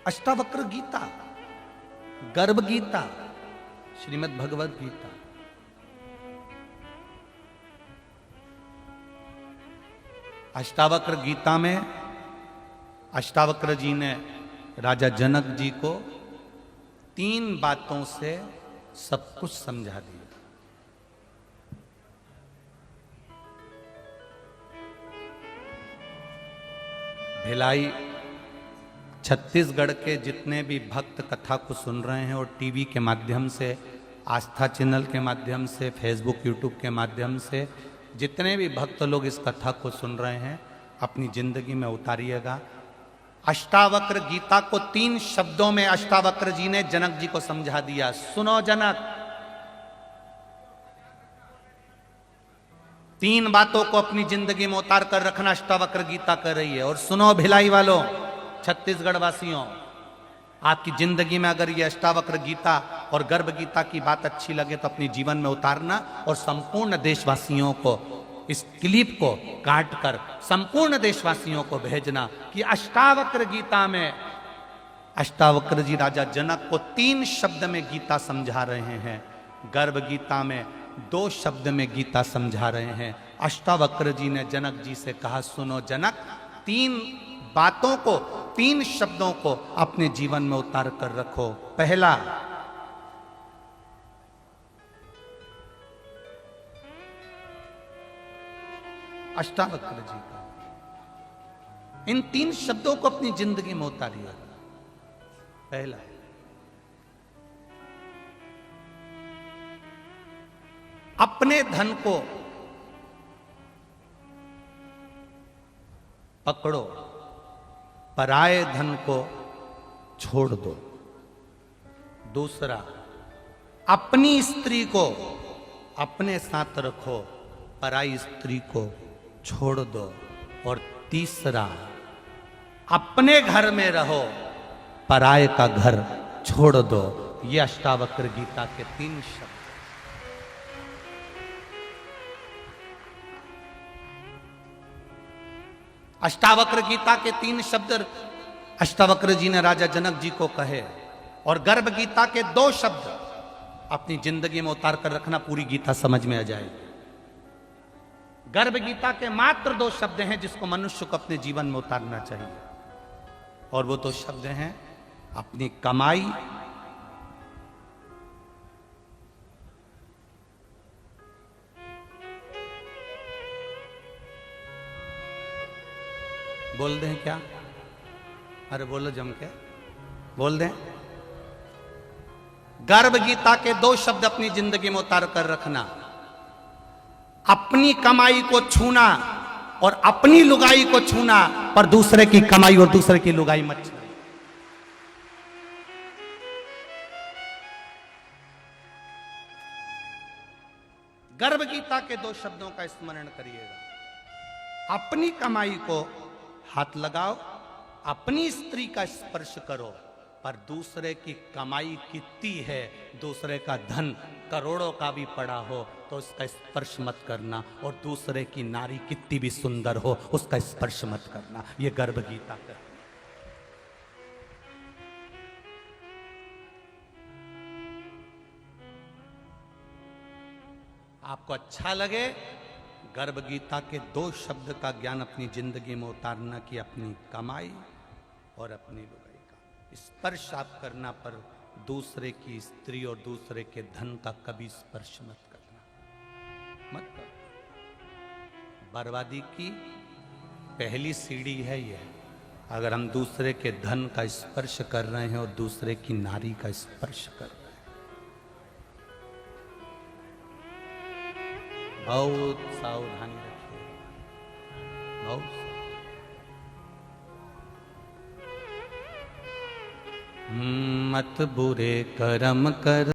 अष्टावक्र गीता, गर्भ गीता, श्रीमद् भगवद गीता। अष्टावक्र गीता में अष्टावक्र जी ने राजा जनक जी को 3 बातों से सब कुछ समझा दिया। भिलाई छत्तीसगढ़ के जितने भी भक्त कथा को सुन रहे हैं और टीवी के माध्यम से, आस्था चैनल के माध्यम से, फेसबुक यूट्यूब के माध्यम से जितने भी भक्त लोग इस कथा को सुन रहे हैं, अपनी जिंदगी में उतारिएगा। अष्टावक्र गीता को 3 शब्दों में अष्टावक्र जी ने जनक जी को समझा दिया। सुनो जनक, 3 बातों को अपनी जिंदगी में उतार कर रखना अष्टावक्र गीता कर रही है। और सुनो भिलाई वालों, छत्तीसगढ़ वासियों, आपकी जिंदगी में अगर ये अष्टावक्र गीता और गर्भ गीता की बात अच्छी लगे तो अपनी जीवन में उतारना और संपूर्ण देशवासियों को इस क्लिप को काट कर संपूर्ण देशवासियों को भेजना कि अष्टावक्र गीता में अष्टावक्र जी राजा जनक को 3 शब्द में गीता समझा रहे हैं। गर्भ गीता में 2 शब्द में गीता समझा रहे हैं। अष्टावक्र जी ने जनक जी से कहा, सुनो जनक, 3 बातों को, 3 शब्दों को अपने जीवन में उतार कर रखो। पहला, अष्टावक्र जी का इन 3 शब्दों को अपनी जिंदगी में उतारिए। पहला, अपने धन को पकड़ो, पराये धन को छोड़ दो। दूसरा, अपनी स्त्री को अपने साथ रखो, पराई स्त्री को छोड़ दो। और तीसरा, अपने घर में रहो, पराये का घर छोड़ दो। ये अष्टावक्र गीता के 3 शब्द। अष्टावक्र गीता के 3 शब्द अष्टावक्र जी ने राजा जनक जी को कहे। और गर्भ गीता के 2 शब्द अपनी जिंदगी में उतार कर रखना, पूरी गीता समझ में आ जाएगी। गर्भ गीता के मात्र 2 शब्द हैं जिसको मनुष्य को अपने जीवन में उतारना चाहिए। और वो 2 शब्द हैं, अपनी कमाई बोल दें क्या? अरे बोलो जम के बोल दें। गर्भ गीता के 2 शब्द अपनी जिंदगी में उतार कर रखना, अपनी कमाई को छूना और अपनी लुगाई को छूना, पर दूसरे की कमाई और दूसरे की लुगाई मत छूना। गर्भ गीता के 2 शब्दों का स्मरण करिएगा। अपनी कमाई को हाथ लगाओ, अपनी स्त्री का स्पर्श करो, पर दूसरे की कमाई कितनी है, दूसरे का धन करोड़ों का भी पड़ा हो तो उसका स्पर्श मत करना। और दूसरे की नारी कितनी भी सुंदर हो उसका स्पर्श मत करना। ये गर्भ गीता है। आपको अच्छा लगे, गर्भ गीता के 2 शब्द का ज्ञान अपनी जिंदगी में उतारना कि अपनी कमाई और अपनी लुगाई का स्पर्श आप करना, पर दूसरे की स्त्री और दूसरे के धन का कभी स्पर्श मत करना, मत करो। बर्बादी की पहली सीढ़ी है ये, अगर हम दूसरे के धन का स्पर्श कर रहे हैं और दूसरे की नारी का स्पर्श कर रहे हैं। बहुत सावधानी रखिए, बहुत। मत बुरे कर्म कर